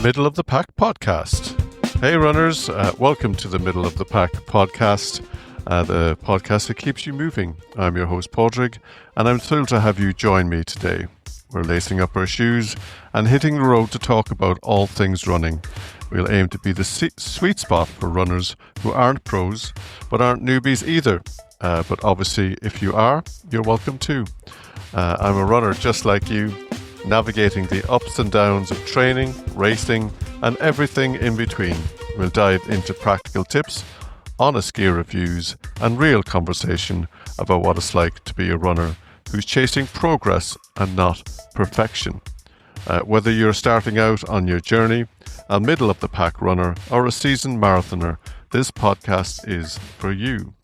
Middle of the Pack podcast. Hey runners, welcome to the Middle of the Pack podcast, the podcast that keeps you moving. I'm your host Padraig, and I'm thrilled to have you join me today. We're lacing up our shoes and hitting the road to talk about all things running. We'll aim to be the sweet spot for runners who aren't pros, but aren't newbies either. But obviously, if you are, you're welcome too. I'm a runner just like you, navigating the ups and downs of training, racing, and everything in between. We'll dive into practical tips, honest gear reviews, and real conversation about what it's like to be a runner who's chasing progress and not perfection. Whether you're starting out on your journey, a middle of the pack runner, or a seasoned marathoner, this podcast is for you.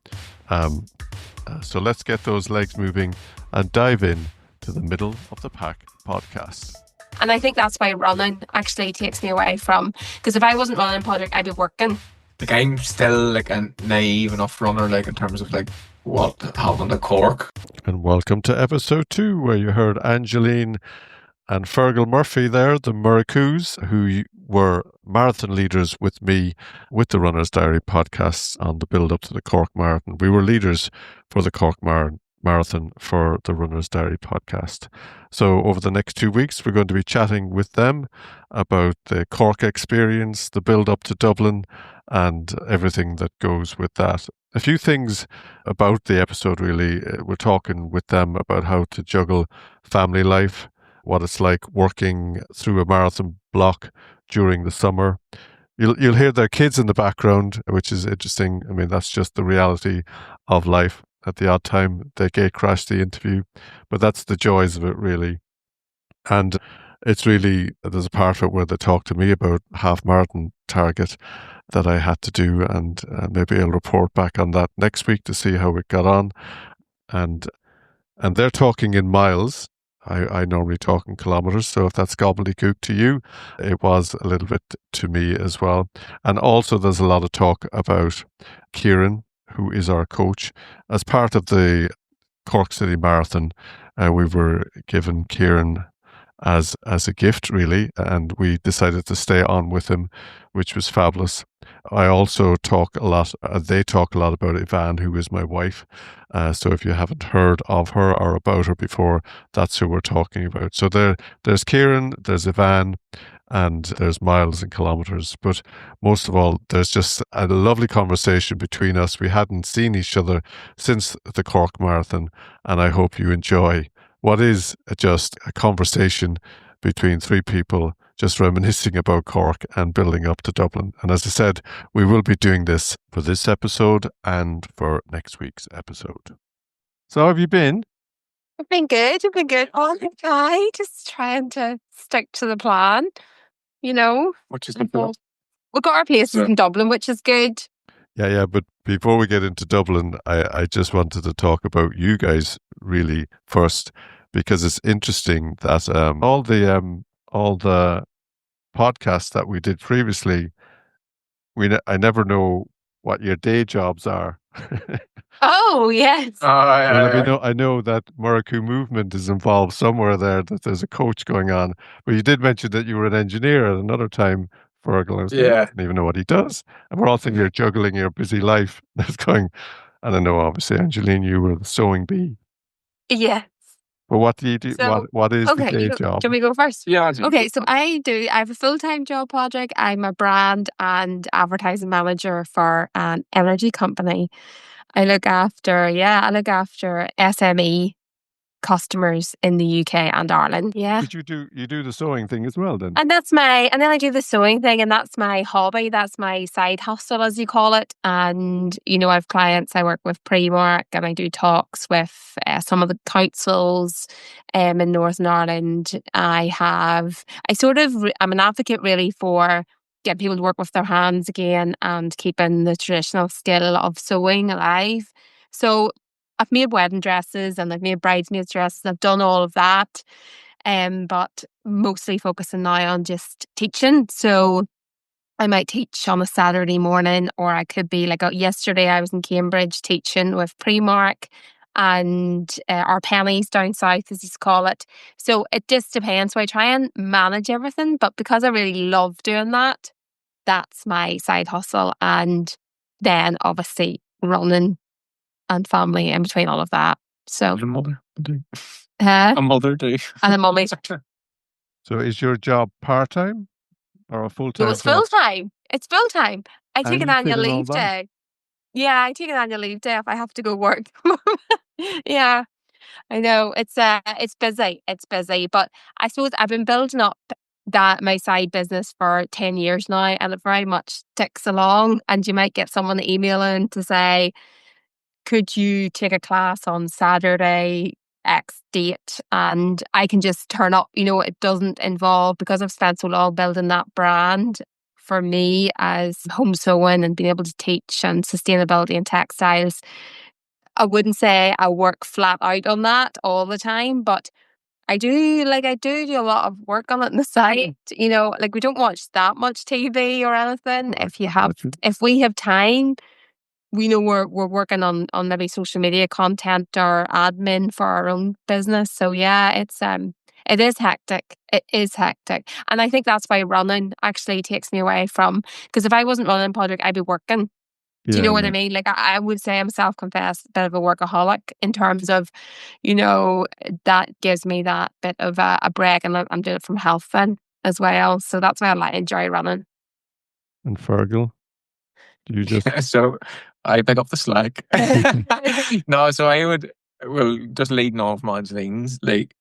So let's get those legs moving and dive in to the Middle of the Pack podcast. And I think that's why running actually takes me away from, because if I wasn't running, Padraig, I'd be working. Like, I'm still like a naive enough runner, like in terms of like what happened at Cork. And welcome to episode 2, where you heard Angeline and Fergal Murphy there, the Muracoos, who were marathon leaders with me with the Runner's Diary podcast on the build up to the Cork Marathon. We were leaders for the Cork Marathon for the Runner's Diary podcast. So over the next 2 weeks, we're going to be chatting with them about the Cork experience, the build up to Dublin, and everything that goes with that. A few things about the episode, really. We're talking with them about how to juggle family life, what it's like working through a marathon block during the summer. You'll hear their kids in the background, which is interesting. I mean, that's just the reality of life. At the odd time, they gate crash the interview, but that's the joys of it, really. And it's really, there's a part of it where they talk to me about half marathon target that I had to do, and maybe I'll report back on that next week to see how it got on. And they're talking in miles. I normally talk in kilometres, so if that's gobbledygook to you, it was a little bit to me as well. And also there's a lot of talk about Kieran, who is our coach. As part of the Cork City Marathon, we were given Kieran as a gift, really, and we decided to stay on with him, which was fabulous. I also talk a lot, they talk a lot about Yvonne, who is my wife. So if you haven't heard of her or about her before, that's who we're talking about. So there's Kieran, there's Yvonne, and there's miles and kilometres. But most of all, there's just a lovely conversation between us. We hadn't seen each other since the Cork Marathon, and I hope you enjoy what is just a conversation between three people just reminiscing about Cork and building up to Dublin. And as I said, we will be doing this for this episode and for next week's episode. So how have you been? I've been good. Oh my God, just trying to stick to the plan, you know. Which is the plan? We've got our places in Dublin, which is good. Yeah, but before we get into Dublin, I just wanted to talk about you guys really first, because it's interesting that all the podcasts that we did previously, I never know what your day jobs are. Oh yes. I know that Muracoo movement is involved somewhere there, that there's a coach going on. But you did mention that you were an engineer at another time, Fergal. I don't even know what he does. And we're all thinking you're juggling your busy life. That's going, I don't know, obviously, Angeline, you were the sewing bee. Yes. But what do you do? So, what is the day job? Can we go first? Yeah. Okay, so I have a full-time job, Padraig. I'm a brand and advertising manager for an energy company. I look after SME customers in the UK and Ireland. Yeah. But you do the sewing thing as well then? And then I do the sewing thing, and that's my hobby. That's my side hustle, as you call it. And, I have clients. I work with Primark, and I do talks with some of the councils in Northern Ireland. I'm an advocate really for getting people to work with their hands again and keeping the traditional skill of sewing alive. So I've made wedding dresses and I've made bridesmaids dresses. I've done all of that, but mostly focusing now on just teaching. So I might teach on a Saturday morning, or I could be like yesterday I was in Cambridge teaching with Primark, and or pennies down south, as you call it. So it just depends. So I try and manage everything, but because I really love doing that, that's my side hustle. And then obviously running and family in between all of that. So A mother do. uh, A mother do. and then mummy. So is your job part-time or a full-time No, it's job? full time. It's full time. I How take do an you fit annual in all leave that? day. Yeah, I take an annual leave day if I have to go work. Yeah, I know. It's busy. It's busy. But I suppose I've been building up that my side business for 10 years now, and it very much ticks along. And you might get someone emailing to say, could you take a class on Saturday X date? And I can just turn up. It doesn't involve, because I've spent so long building that brand for me as home sewing and being able to teach and sustainability and textiles. I wouldn't say I work flat out on that all the time, but I do do a lot of work on it on the side. Like we don't watch that much TV or anything. If we have time, we know we're working on maybe social media content or admin for our own business. So yeah, it is hectic. It is hectic. And I think that's why running actually takes me away from, because if I wasn't running, Padraig, I'd be working. Do you know what I mean? Like I would say I'm self-confessed a bit of a workaholic in terms of, that gives me that bit of a break, and I'm doing it from health then as well. So that's why I enjoy running. And Fergal, do you just So I pick up the slack. No, so I would, well, just leading off Angeline's,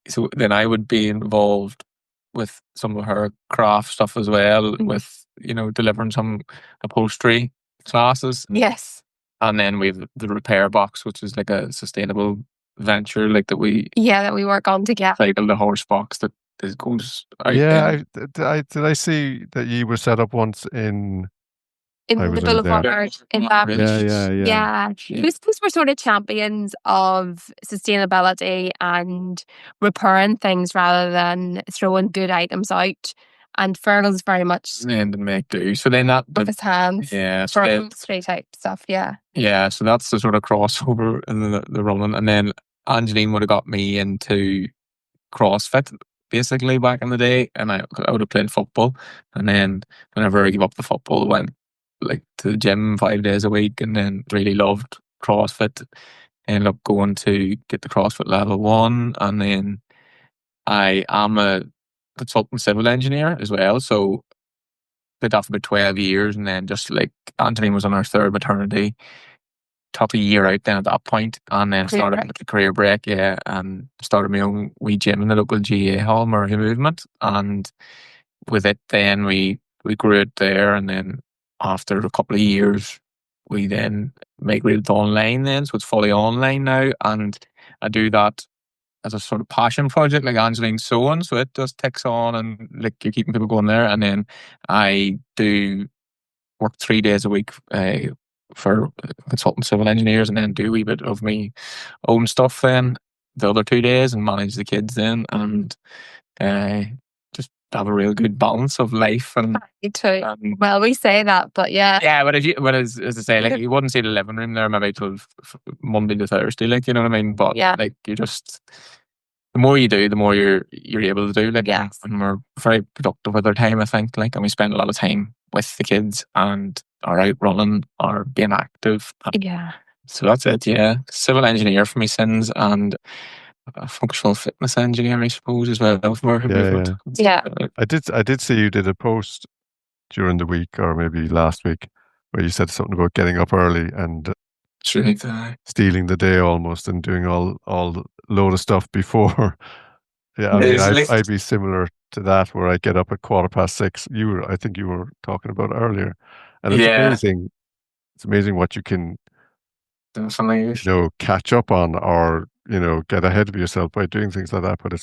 so then I would be involved with some of her craft stuff as well, with, delivering some upholstery classes. Yes. And then we have the repair box, which is like a sustainable venture, that we work on together. cycle the horse box that goes out. Yeah, did I see that you were set up once in in I the was in there. Boulevard in Bambridge. Yeah. I suppose we're sort of champions of sustainability and repairing things rather than throwing good items out. And Fergal's very much And make do. So then with his hands. Yeah. For upholstery type stuff, yeah. Yeah, so that's the sort of crossover in the running. And then Angeline would have got me into CrossFit basically back in the day, and I would have played football. And then whenever I gave up the football, went to the gym 5 days a week, and then really loved CrossFit. Ended up going to get the CrossFit level 1, and then I am a consultant civil engineer as well. So did that for about 12 years, and then just Angeline was on her third maternity, took a year out then at that point, and then started a career break, and started my own wee gym in the local GA hall, Murray Movement. And with it then we grew it there, and then after a couple of years we then migrated to online then, so it's fully online now, and I do that as a sort of passion project, like Angeline's sewing, so it just ticks on, and you're keeping people going there. And then I do work 3 days a week for consultant civil engineers, and then do a wee bit of my own stuff then the other 2 days, and manage the kids then, and just have a real good balance of life. And me too. Well, we say that, but yeah. Yeah, but as I say, you wouldn't see the living room there maybe till Monday to Thursday, you know what I mean? But you just, the more you do, the more you're able to do. And we're very productive with our time, I think. And we spend a lot of time with the kids and are out running or being active. Yeah. So that's it. Yeah, civil engineer for me sins, and a functional fitness engineer, I suppose, as well. Yeah. I did see you did a post during the week, or maybe last week, where you said something about getting up early and stealing the day almost, and doing all load of stuff before. Yeah, I mean, I'd be similar to that, where I get up at 6:15. I think you were talking about earlier, and it's amazing. It's amazing what you can, catch up on, or get ahead of yourself by doing things like that. But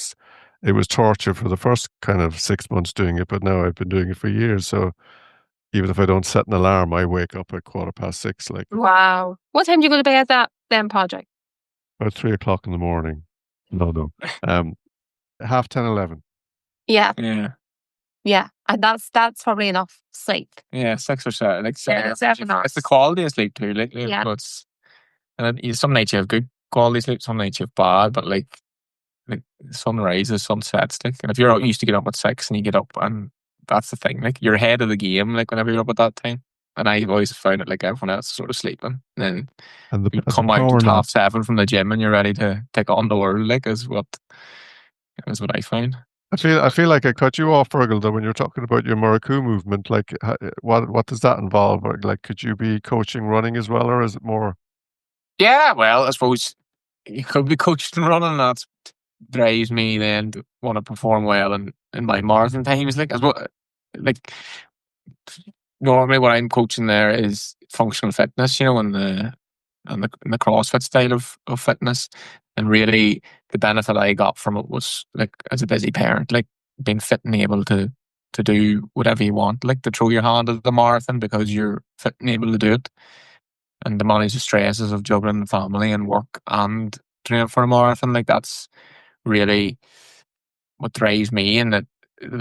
it was torture for the first kind of 6 months doing it, but now I've been doing it for years. So even if I don't set an alarm, I wake up at 6:15. Wow. What time do you go to bed at then, Padraig? About 3:00 in the morning. No. 10:30, 11. Yeah. Yeah. Yeah. And that's probably enough sleep. Yeah, 6 or 7. 7 hours. It's the quality of sleep too. Yeah. But and some nights you have good quality sleep. Some nights you've bad, but like sun rises, sun sets. Like, and if you're used to get up at 6 and you get up, and that's the thing. Like, you're ahead of the game. Like, whenever you're up at that time. And I've always found it like everyone else is sort of sleeping. And then And you the come out power at nap. 7:30 from the gym and you're ready to take on the world. Like, is what I find. I feel like I cut you off, Fergal, though, when you're talking about your Maracu movement. Like, what does that involve? Or, like, could you be coaching running as well, or is it more? Yeah, well, I suppose you could be coaching running. That drives me then to want to perform well in my marathon times. Like, as well, like normally what I'm coaching there is functional fitness, and the CrossFit style of fitness. And really the benefit I got from it was like, as a busy parent, like being fit and able to do whatever you want, like to throw your hand at the marathon because you're fit and able to do it. And to manage the stresses of juggling family and work and training for a marathon, like that's really what drives me, and that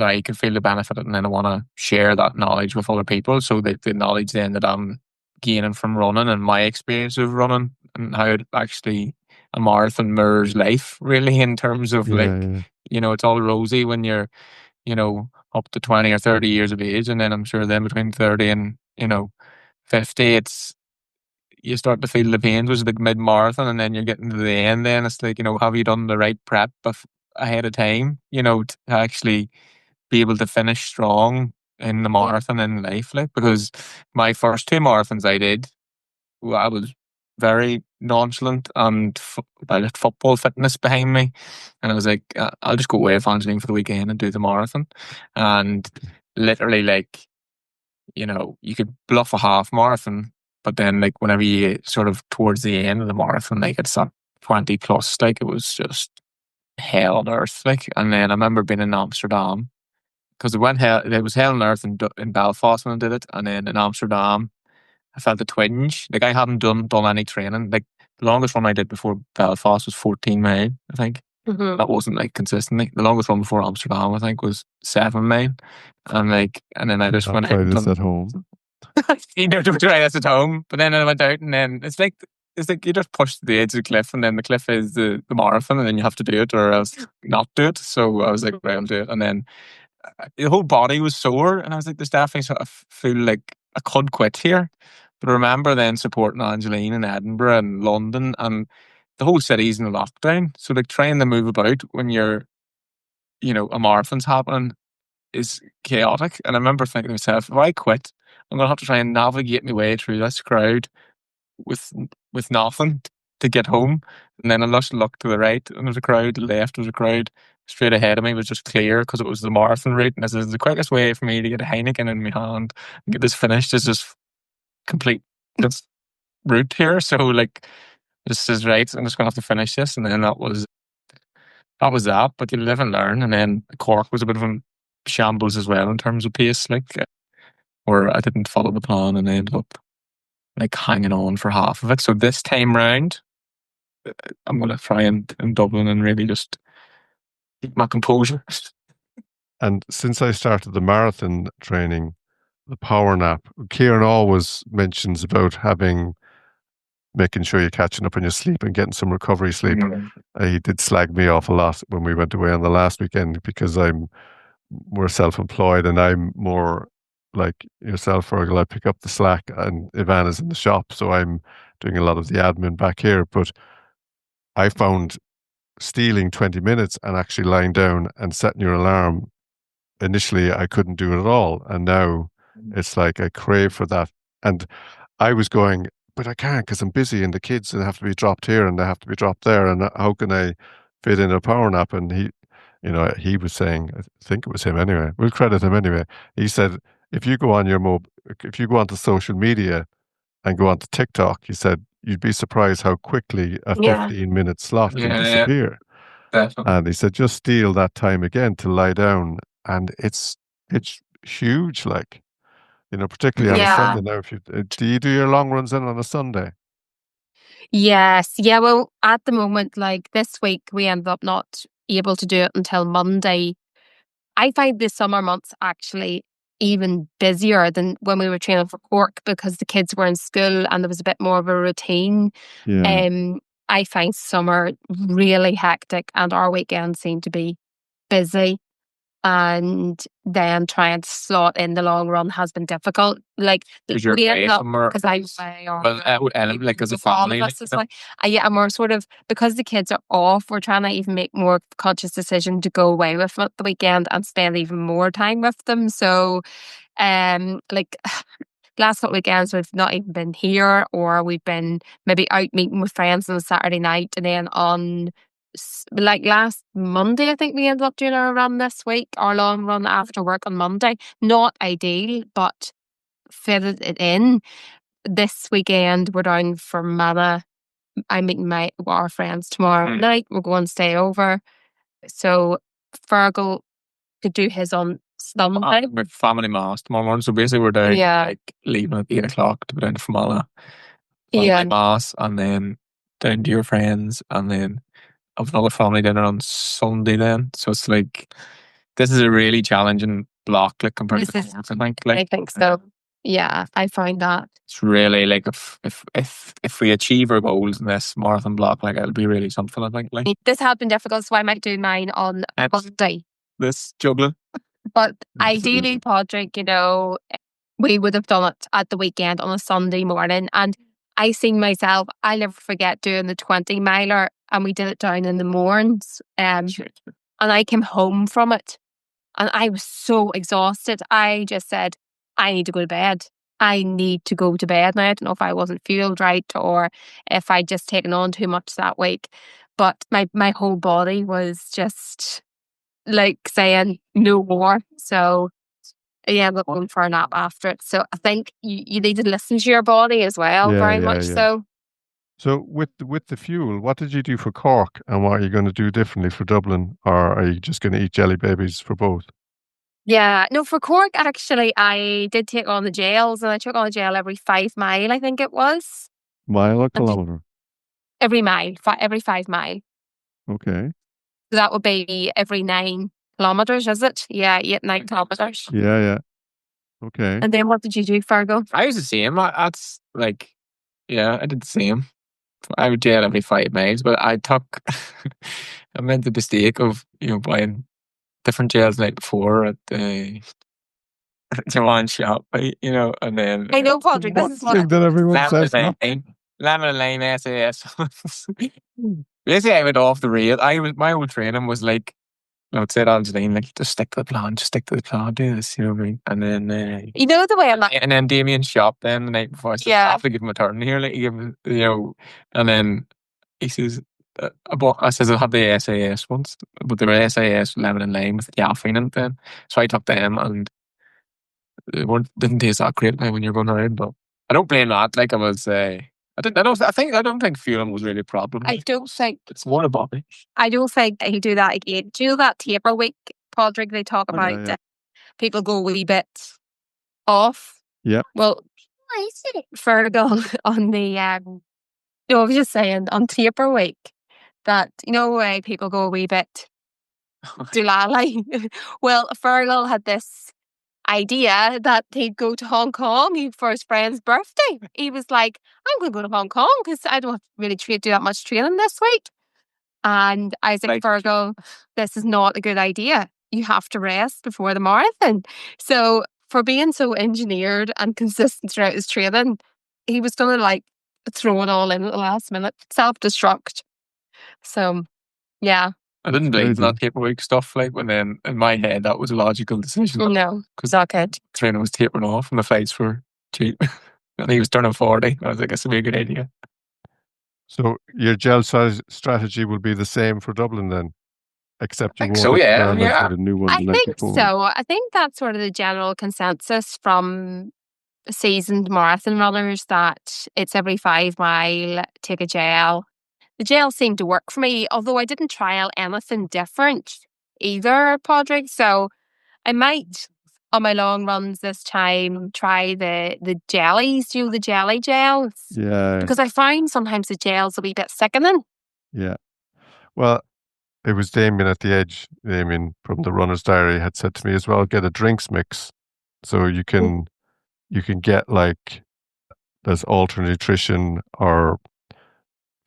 I can feel the benefit, and then I want to share that knowledge with other people, so that the knowledge then that I'm gaining from running and my experience of running and how it actually a marathon mirrors life, really, in terms of Yeah. it's all rosy when you're up to 20 or 30 years of age, and then I'm sure then between 30 and 50, you start to feel the pains, which is the mid-marathon, and then you're getting to the end. Then it's like, have you done the right prep ahead of time, to actually be able to finish strong in the marathon in life? Like, because my first 2 marathons I did, I was very nonchalant and I had football fitness behind me, and I was like, I'll just go away with Angeline for the weekend and do the marathon. And literally, like, you could bluff a half marathon, but then, like, whenever you sort of towards the end of the marathon, like, it's that 20 plus, like, it was just hell on earth. Like, and then I remember being in Amsterdam, because it was hell on earth in Belfast when I did it, and then in Amsterdam I felt a twinge. Like, I hadn't done any training. Like, the longest run I did before Belfast was 14 mile, I think. Mm-hmm. That wasn't like consistently. The longest run before Amsterdam, I think, was 7 mile. And then I just went out Try and this done. at home. Don't try this at home. But then I went out, and then it's like you just push the edge of the cliff, and then the cliff is the marathon, and then you have to do it or else not do it. So I was like, right, I'll do it. And then the whole body was sore, and I was like, there's definitely sort of feel like I could quit here. But I remember then supporting Angeline in Edinburgh and London, and the whole city's in lockdown. So, like, trying to move about when you're, a marathon's happening is chaotic. And I remember thinking to myself, if I quit, I'm going to have to try and navigate my way through this crowd with nothing to get home. And then I just looked to the right, and there's a crowd. To the left was a crowd. Straight ahead of me was just clear because it was the marathon route. And this is the quickest way for me to get a Heineken in my hand and get this finished, is just complete this route here. So, like, this is right. I'm just going to have to finish this. And then that was that. But you live and learn. And then Cork was a bit of a shambles as well in terms of pace, like, where I didn't follow the plan and I ended up like hanging on for half of it. So this time round, I'm going to try in Dublin and really just keep my composure. And since I started the marathon training, the power nap, Kieran always mentions about making sure you're catching up on your sleep and getting some recovery sleep. He did slag me off a lot when we went away on the last weekend, because we're self-employed, and I'm more like yourself, Fergal. I pick up the slack, and Ivan is in the shop, so I'm doing a lot of the admin back here. But I found stealing 20 minutes and actually lying down and setting your alarm, initially I couldn't do it at all, and now it's like I crave for that. And I was going, but I can't because I'm busy, and the kids have to be dropped here and they have to be dropped there, and how can I fit in a power nap? And he was saying, I think it was him anyway, we'll credit him anyway, he said, if you go onto social media and go onto TikTok, he said, you'd be surprised how quickly a 15-minute slot can disappear. Definitely. And he said, just steal that time again to lie down, and it's huge, like, particularly on a Sunday. Now, if do you do your long runs in on a Sunday? Yes. Yeah. Well, at the moment, like this week, we ended up not able to do it until Monday. I find the summer months actually even busier than when we were training for Cork, because the kids were in school and there was a bit more of a routine. Yeah. I find summer really hectic and our weekends seem to be busy. And then trying to slot in the long run has been difficult. Like Because you're we ended away up somewhere. because I'm away or Well, like as a family, like, yeah, and we're sort of because the kids are off, we're trying to even make more conscious decision to go away with them at the weekend and spend even more time with them. So, like last couple of weekends we've not even been here, or we've been maybe out meeting with friends on a Saturday night, and then on like last Monday, I think we ended up doing our run this week, our long run after work on Monday. Not ideal, but fitted it in. This weekend we're down for Mana. I'm meeting our friends tomorrow night. We're going to stay over. So Fergal could do his on Sunday. With family mass tomorrow morning. So basically we're down like leaving at 8 o'clock to go down to Fermanagh. Family mass, and then down to your friends, and then have another family dinner on Sunday then. So it's like this is a really challenging block like compared to the Cork, I think. Like, I think so. Yeah, I find that. It's really like if we achieve our goals in this marathon block, like it'll be really something, I think. Like this has been difficult, so I might do mine on Monday. This juggling. But ideally, Padraig, we would have done it at the weekend on a Sunday morning. And I seen myself, I'll never forget doing the 20 miler, and we did it down in the morns. And I came home from it and I was so exhausted. I just said, I need to go to bed. I need to go to bed now. I don't know if I wasn't fueled right or if I'd just taken on too much that week. But my whole body was just like saying no more. So yeah, I'm going for a nap after it. So I think you need to listen to your body as well, very much so. So with the fuel, what did you do for Cork, and what are you going to do differently for Dublin, or are you just going to eat jelly babies for both? Yeah, no, for Cork actually I did take on the gels, and I took on a gel every 5 mile, I think it was. Mile or kilometre? Every mile, every 5 mile. Okay. So that would be every 9 kilometres, is it? Yeah, 8, 9 kilometres. Yeah. Okay. And then what did you do, Fergal? I was the same. That's like, yeah, I did the same. I would gel every 5 miles, but I made the mistake of, buying different gels the night before at the Jawan shop, and then I know, Padraig, this is what that everyone says. Lemon and lime SAS. Basically, I went off the rail. My whole training was like, I would say to Angeline, like, just stick to the plan, do this, you know what I mean? And then, the way I'm like, and then Damien shop then the night before. I said, I have to give him a turn here, like, and then he says, I says I have the SAS ones, but they were SAS lemon and lime with caffeine in it then. So I took them, and they didn't taste that great now when you're going around, but I don't blame that. Like, I was, I don't think fueling was really a problem. I don't think it's more a body. I don't think he do that again. Do you know that taper week, Padraig, they talk about people go a wee bit off? Yeah. Well, Fergal on the I was just saying on taper week that people go a wee bit doolally. Well, Fergal had this idea that he'd go to Hong Kong for his friend's birthday. He was like, I'm going to go to Hong Kong because I don't really do that much training this week. And I said, Fergal, this is not a good idea. You have to rest before the marathon. So for being so engineered and consistent throughout his training, he was going to throw it all in at the last minute, self-destruct. So, yeah. I didn't believe that taper week stuff, when then in my head that was a logical decision. No, because that good. Training was tapering off and the flights were cheap. And he was turning 40. I was like, this would be a good idea. So your gel size strategy will be the same for Dublin then? Except you won't experiment with a new one. I think so. I think that's sort of the general consensus from seasoned marathon runners, that it's every 5 mile, take a gel. The gel seemed to work for me, although I didn't trial anything different either, Padraig. So I might, on my long runs this time, try the jellies, the jelly gels. Yeah. Because I find sometimes the gels will be a bit sickening. Yeah. Well, it was Damien at the Edge. Damien from the Runner's Diary had said to me as well, get a drinks mix. So you can get there's Ultra Nutrition or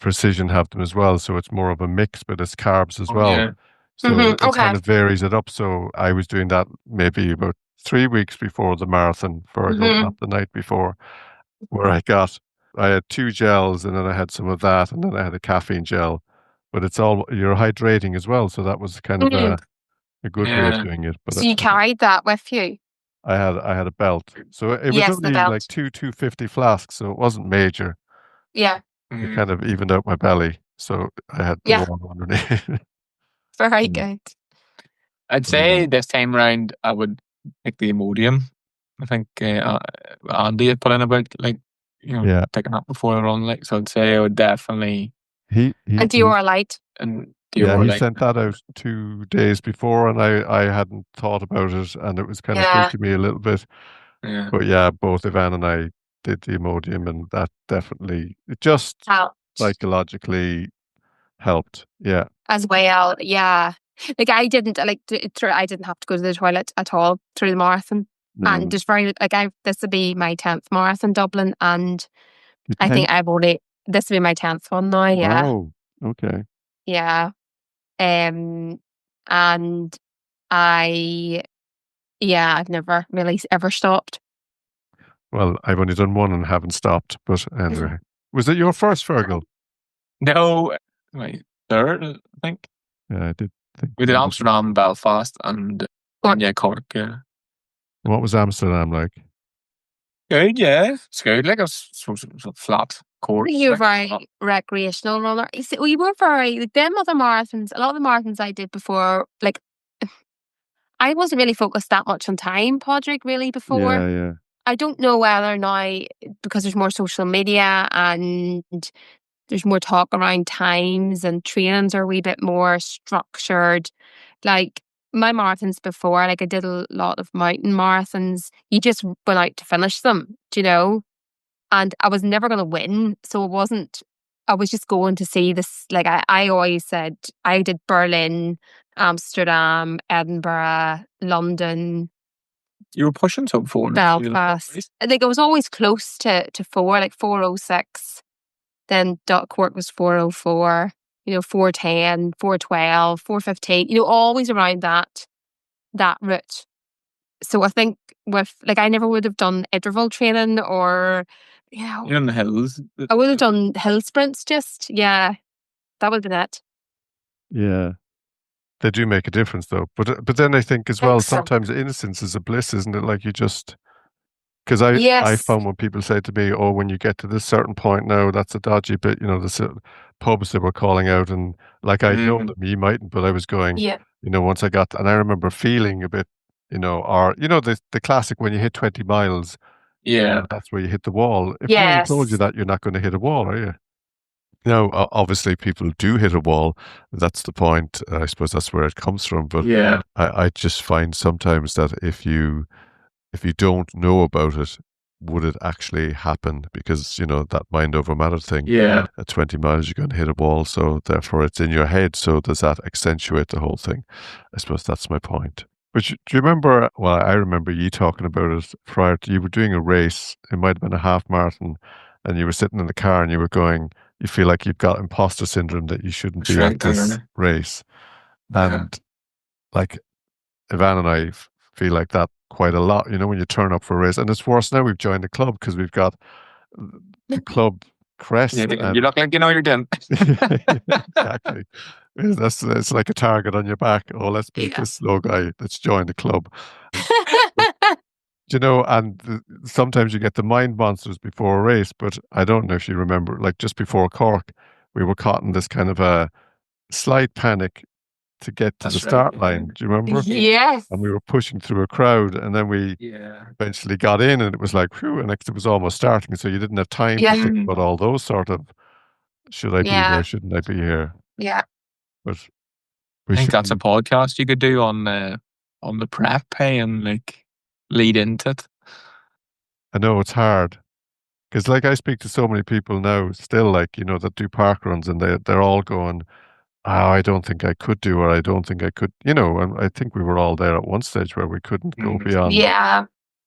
Precision have them as well, so it's more of a mix, but it's carbs as well. Yeah. So it Okay. kind of varies it up. So I was doing that maybe about 3 weeks before the marathon, Fergal, not the night before, where I had 2 gels and then I had some of that and then I had a caffeine gel. But it's all, you're hydrating as well. So that was kind of a good way of Yeah. doing it. But So you carried that with you? I had a belt. So it was Yes, the only like belt. 250 flasks, so it wasn't major. Yeah. It kind of evened out my belly. So I had the Yeah. water underneath. Very Mm. good. I'd say this time round I would pick the Imodium. I think Andy had put in about Yeah. picking up before the run, so I'd say I would definitely He And Dior Light. and Yeah, he Dior sent that out 2 days before, and I hadn't thought about it, and it was kind of Yeah. freaking me a little bit. Yeah. But yeah, both Ivan and I did the Imodium, and that definitely, it just Helped. psychologically helped. Yeah. As well, yeah. Like I didn't I didn't have to go to the toilet at all through the marathon. And just this would be my 10th marathon Dublin, and I think this will be my 10th one now, yeah. Oh, okay. Yeah. And I've never really ever stopped. Well, I've only done one and haven't stopped, but anyway. Was it your first, Fergal? No, my third, I think. Yeah, I did think. We did Amsterdam, Belfast, and Cork. Yeah. What was Amsterdam like? Good, yeah. It's good. Like a flat course. You're a very recreational runner. You were very them other marathons. A lot of the marathons I did before, like I wasn't really focused that much on time, Padraig, really before. Yeah. I don't know whether now because there's more social media and there's more talk around times and trainings are a wee bit more structured. Like my marathons before, like I did a lot of mountain marathons. You just went out to finish them, do you know? And I was never going to win. So I was just going to see this. Like I always said, I did Berlin, Amsterdam, Edinburgh, London. You were pushing top 4. Belfast. I think I was always close to 4, like 4:06. Then Cork was 4:04, 4:10, 4:12, 4:15, always around that route. So I think I never would have done interval training or, You're in the hills. I would have done hill sprints that would have been it. Yeah. They do make a difference though. But then I think as well, sometimes innocence is a bliss, isn't it? Like you just, because I found when people say to me, oh, when you get to this certain point now, that's a dodgy bit, the pubs that were calling out and like I know them, you mightn't, but I was going, once I got, and I remember feeling a bit, or, the classic when you hit 20 miles, that's where you hit the wall. If no one told you that, you're not going to hit a wall, are you? No, obviously people do hit a wall. That's the point. I suppose that's where it comes from. But I just find sometimes that if you don't know about it, would it actually happen? Because, that mind over matter thing. Yeah. At 20 miles, you're going to hit a wall. So therefore it's in your head. So does that accentuate the whole thing? I suppose that's my point. But do you remember, well, I remember you talking about it prior to, you were doing a race. It might have been a half marathon and you were sitting in the car and you were going, you feel like you've got imposter syndrome that you shouldn't be at this race. And like Ivan and I feel like that quite a lot, when you turn up for a race. And it's worse now we've joined the club because we've got the club crest. You look like you know you're done. Exactly. It's like a target on your back. Oh, let's beat this slow guy. Let's join the club. And sometimes you get the mind monsters before a race, but I don't know if you remember, like just before Cork, we were caught in this kind of a slight panic to get to the start line. Do you remember? Yes. And we were pushing through a crowd and then we eventually got in and it was like, whew, and it was almost starting. So you didn't have time to think about all those sort of, should I be here? Shouldn't I be here? Yeah. But I think that's a podcast you could do on the prep and like lead into it. I know it's hard because like I speak to so many people now still like, that do park runs and they're all going, oh, I don't think I could do, or I don't think I could, and I think we were all there at one stage where we couldn't go beyond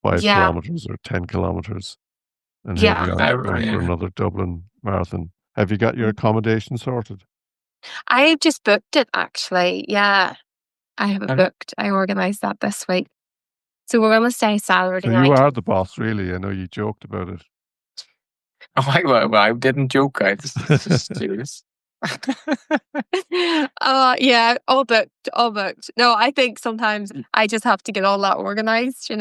5 kilometers or 10 kilometers. And here we are going for another Dublin Marathon. Have you got your accommodation sorted? I've just booked it, actually. Yeah, I have it And booked. I organised that this week. So we're going to stay Saturday So you night. are the boss, really. I know you joked about it. I didn't joke. This is serious. Yeah, all booked, all booked. No, I think sometimes I just have to get all that organised,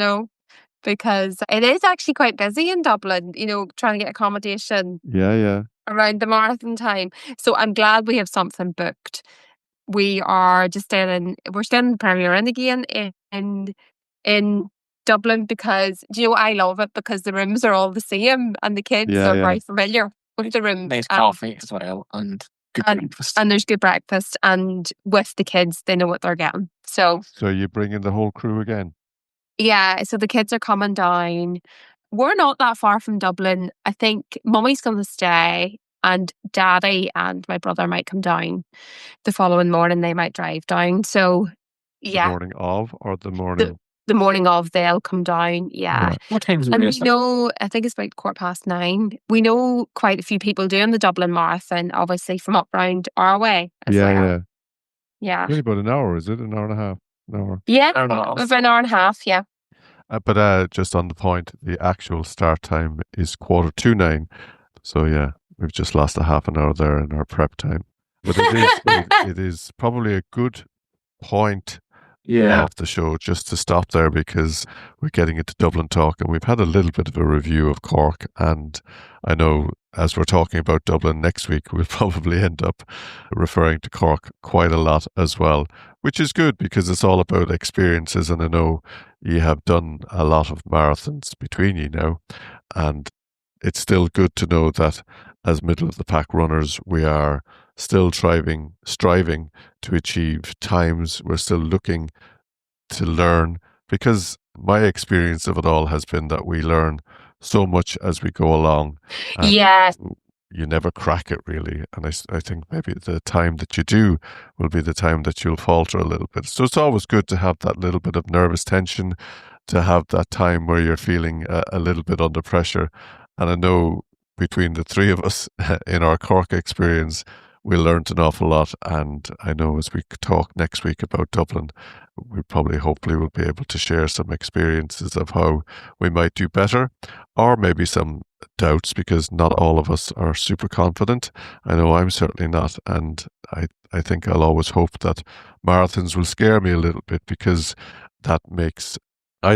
because it is actually quite busy in Dublin, trying to get accommodation Yeah. around the marathon time. So I'm glad we have something booked. We are just we're staying in the Premier Inn again in Dublin, because I love it because the rooms are all the same and the kids are Yeah. very familiar with the rooms. Nice coffee as well, and good breakfast. And there's good breakfast, and with the kids, they know what they're getting. So you bring in the whole crew again? yeah, so the kids are coming down. We're not that far from Dublin. I think Mummy's going to stay, and Daddy and my brother might come down the following morning. They might drive down. So yeah, The morning of or the morning? the morning of, they'll come down. Yeah. Right. What time's the And race? we know, I think it's about 9:15. We know quite a few people doing the Dublin Marathon, obviously from up round our way as well. Yeah. Only about an hour, is it? An hour and a half? An hour. Yeah. I don't know. Over an hour and a half, yeah. But just on the point, the actual start time is 9:15. So yeah, we've just lost a half an hour there in our prep time. But it is probably a good point of the show just to stop there, because we're getting into Dublin talk, and we've had a little bit of a review of Cork, and I know as we're talking about Dublin next week, we'll probably end up referring to Cork quite a lot as well, which is good because it's all about experiences, and I know you have done a lot of marathons between you now, and it's still good to know that as middle of the pack runners, we are still striving to achieve times. We're still looking to learn, because my experience of it all has been that we learn so much as we go along. Yeah. You never crack it, really. And I think maybe the time that you do will be the time that you'll falter a little bit. So it's always good to have that little bit of nervous tension, to have that time where you're feeling a little bit under pressure. And I know between the three of us in our Cork experience, we learned an awful lot. And I know as we talk next week about Dublin, we hopefully will be able to share some experiences of how we might do better, or maybe some doubts, because not all of us are super confident. I know I'm certainly not. And I think I'll always hope that marathons will scare me a little bit, because I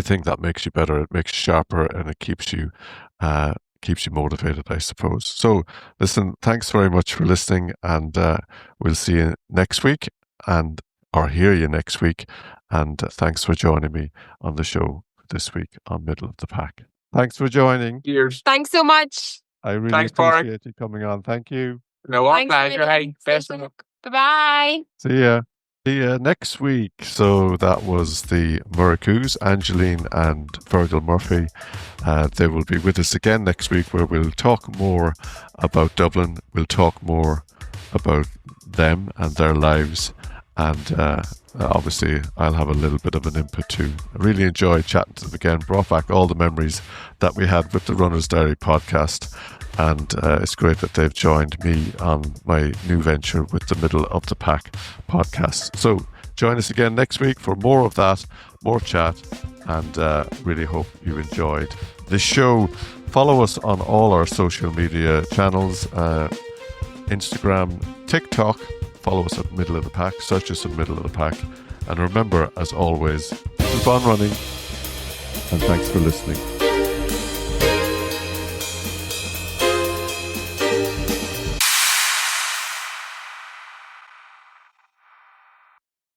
think that makes you better. It makes you sharper, and it keeps you motivated, I suppose. So listen, thanks very much for listening, and we'll see you next week, or hear you next week. And thanks for joining me on the show this week on Middle of the Pack. Thanks for joining. Cheers. Thanks so much. I really Thanks, appreciate you coming on. Thank you. No, what Thanks, pleasure. Willie. Hey, best of luck. Bye-bye. See ya next week. So that was the Murracoos, Angeline and Fergal Murphy. They will be with us again next week, where we'll talk more about Dublin. We'll talk more about them and their lives. And obviously, I'll have a little bit of an input too. I really enjoyed chatting to them again, brought back all the memories that we had with the Runner's Diary podcast. And it's great that they've joined me on my new venture with the Middle of the Pack podcast. So join us again next week for more of that, more chat, and really hope you enjoyed the show. Follow us on all our social media channels, Instagram, TikTok. Follow us at Middle of the Pack. Search us at Middle of the Pack. And remember, as always, keep on running. And thanks for listening.